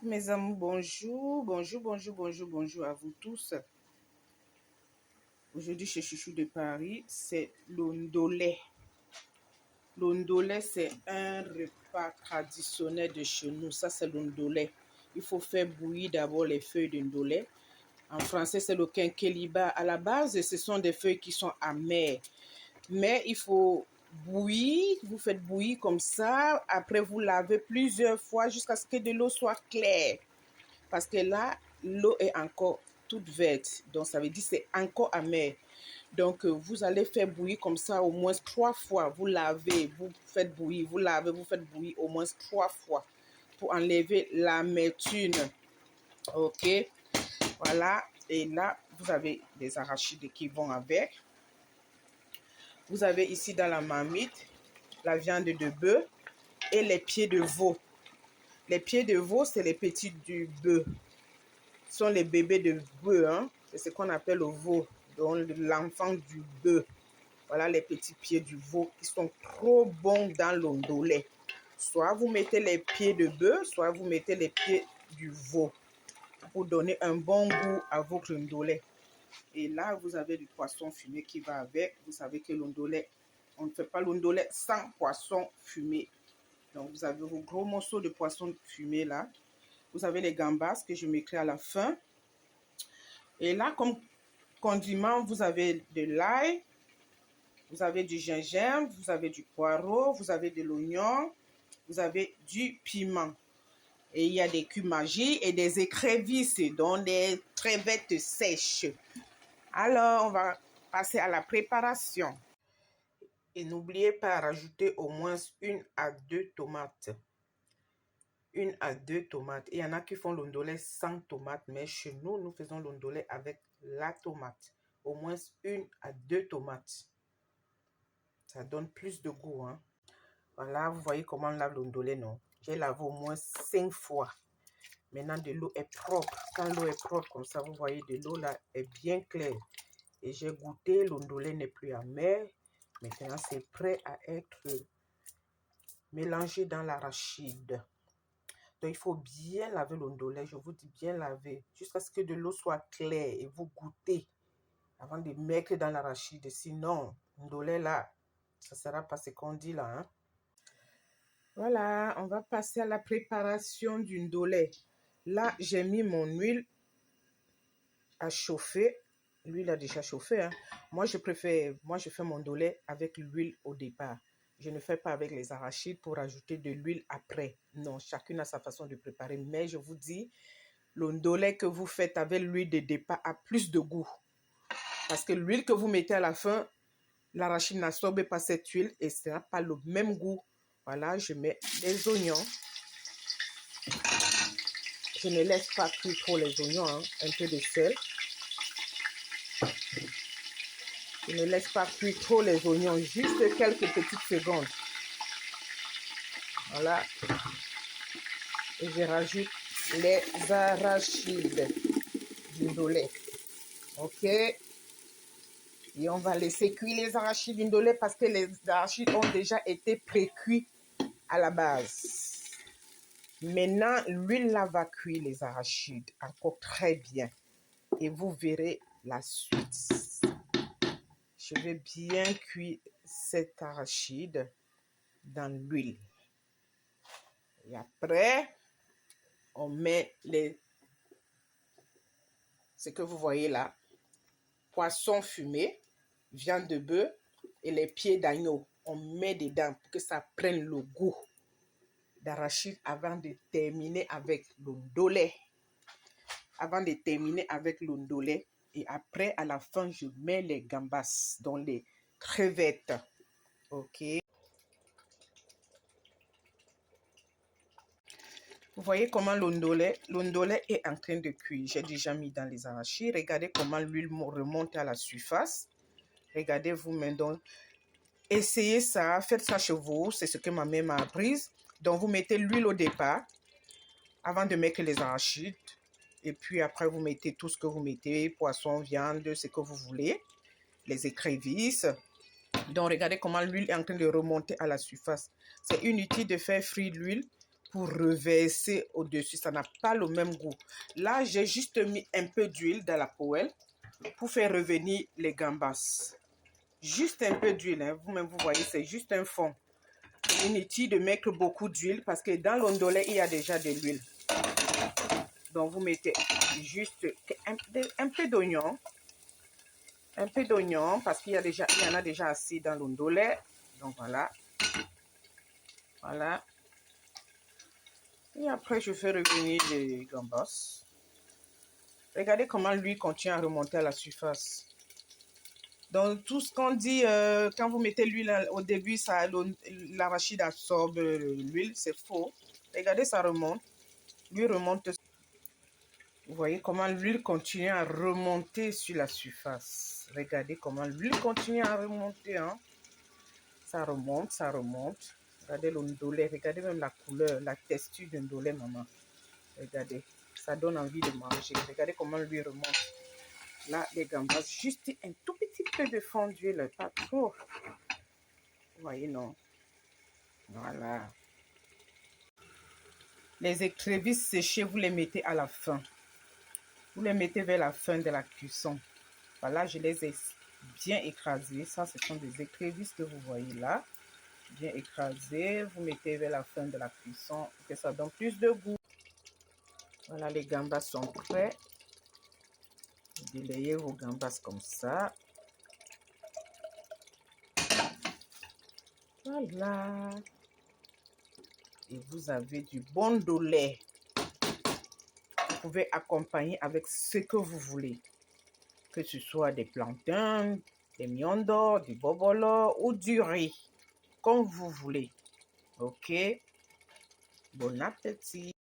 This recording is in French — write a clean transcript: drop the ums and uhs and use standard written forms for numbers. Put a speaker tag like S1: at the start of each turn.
S1: Mes amis, bonjour, bonjour à vous tous. Aujourd'hui, chez Chouchou de Paris, c'est l'ondolé. L'ondolé, c'est un repas traditionnel de chez nous. Ça, c'est l'ondolé. Il faut faire bouillir d'abord les feuilles d'ondolé. En français, c'est le quinqueliba. À la base, ce sont des feuilles qui sont amères. Mais il faut bouillir, vous faites bouillir comme ça. Après, vous lavez plusieurs fois jusqu'à ce que de l'eau soit claire. Parce que là, l'eau est encore toute verte. Donc, ça veut dire que c'est encore amer. Donc, vous allez faire bouillir comme ça au moins 3 fois. Vous lavez, vous faites bouillir, vous lavez, vous faites bouillir au moins 3 fois pour enlever l'amertume. OK? Voilà. Et là, vous avez des arachides qui vont avec. Vous avez ici dans la marmite la viande de bœuf et les pieds de veau. Les pieds de veau, c'est les petits du bœuf. Ce sont les bébés de bœuf, hein? C'est ce qu'on appelle le veau, donc l'enfant du bœuf. Voilà les petits pieds du veau qui sont trop bons dans l'ondolé. Soit vous mettez les pieds de bœuf, soit vous mettez les pieds du veau pour donner un bon goût à votre ondolé. Et là, vous avez du poisson fumé qui va avec. Vous savez que l'ondolé, on ne fait pas l'ondolé sans poisson fumé. Donc, vous avez vos gros morceaux de poisson fumé là. Vous avez les gambas que je mettrai à la fin. Et là, comme condiment, vous avez de l'ail, vous avez du gingembre, vous avez du poireau, vous avez de l'oignon, vous avez du piment. Et il y a des cumagies et des écrevisses, donc des crevettes sèches. Alors, on va passer à la préparation. Et n'oubliez pas de rajouter au moins 1 à 2 tomates. 1 à 2 tomates. Il y en a qui font l'ondolé sans tomate, mais chez nous, nous faisons l'ondolé avec la tomate. Au moins 1 à 2 tomates. Ça donne plus de goût, hein. Voilà, vous voyez comment on lave l'ondolé, non? J'ai lavé au moins 5 fois. Maintenant, de l'eau est propre. Quand l'eau est propre, comme ça, vous voyez, de l'eau là est bien claire. Et j'ai goûté, l'ondolé n'est plus amer. Maintenant, c'est prêt à être mélangé dans l'arachide. Donc, il faut bien laver l'ondolé. Je vous dis bien laver. Jusqu'à ce que de l'eau soit claire. Et vous goûtez avant de mettre dans l'arachide. Sinon, l'ondolé là, ça ne sera pas ce qu'on dit là, hein. Voilà, on va passer à la préparation du ndolé. Là, j'ai mis mon huile à chauffer. L'huile a déjà chauffé, hein. Moi, je fais mon ndolé avec l'huile au départ. Je ne fais pas avec les arachides pour ajouter de l'huile après. Non, chacune a sa façon de préparer. Mais je vous dis, le ndolé que vous faites avec l'huile de départ a plus de goût. Parce que l'huile que vous mettez à la fin, l'arachide n'absorbe pas cette huile et ce n'a pas le même goût. Voilà, je mets les oignons. Je ne laisse pas cuire trop les oignons, hein. Un peu de sel. Je ne laisse pas cuire trop les oignons, juste quelques petites secondes. Voilà. Et je rajoute les arachides du ndolé. OK. Et on va laisser cuire les arachides du ndolé parce que les arachides ont déjà été pré-cuits à la base. Maintenant, l'huile là va cuire les arachides encore très bien. Et vous verrez la suite. Je vais bien cuire cet arachide dans l'huile. Et après, on met ce que vous voyez là, poisson fumé, viande de bœuf et les pieds d'agneau. On met dedans pour que ça prenne le goût d'arachide avant de terminer avec le ndolé. Et après, à la fin, je mets les gambas, dans les crevettes. OK. Vous voyez comment l'ondolé est en train de cuire. J'ai déjà mis dans les arachides. Regardez comment l'huile remonte à la surface. Regardez vous-même. Donc, essayez ça, faites ça chez vous. C'est ce que ma mère m'a appris. Donc, vous mettez l'huile au départ avant de mettre les arachides. Et puis après, vous mettez tout ce que vous mettez, poisson, viande, ce que vous voulez, les écrevisses. Donc, regardez comment l'huile est en train de remonter à la surface. C'est inutile de faire frire l'huile pour reverser au-dessus. Ça n'a pas le même goût. Là, j'ai juste mis un peu d'huile dans la poêle pour faire revenir les gambas. Juste un peu d'huile. Hein. Vous-même, vous voyez, c'est juste un fond. Inutile de mettre beaucoup d'huile parce que dans l'ondolé, il y a déjà de l'huile. Donc, vous mettez juste un peu d'oignon. Un peu d'oignon parce qu'il y en a déjà assez dans l'ondolé. Donc, voilà. Voilà. Et après, je fais revenir les gambas. Regardez comment l'huile continue à remonter à la surface. Donc, tout ce qu'on dit, quand vous mettez l'huile au début, l'arachide absorbe l'huile, c'est faux. Regardez, ça remonte. L'huile remonte. Vous voyez comment l'huile continue à remonter sur la surface. Regardez comment l'huile continue à remonter. Hein. Ça remonte, ça remonte. Regardez l'ondolé, regardez même la couleur, la texture d'un ondolé, maman. Regardez, ça donne envie de manger. Regardez comment l'huile remonte. Là, les gambas, juste un tout petit peu de fond d'huile, pas trop. Vous voyez, non? Voilà. Les écrevisses séchées, vous les mettez à la fin. Vous les mettez vers la fin de la cuisson. Voilà, je les ai bien écrasées. Ça, ce sont des écrevisses que vous voyez là. Bien écrasées. Vous mettez vers la fin de la cuisson pour que ça donne plus de goût. Voilà, les gambas sont prêts. Vous délayez vos gambas comme ça. Voilà. Et vous avez du bon lait. Vous pouvez accompagner avec ce que vous voulez. Que ce soit des plantains, des miondors, du bobolo ou du riz. Comme vous voulez. Ok? Bon appétit.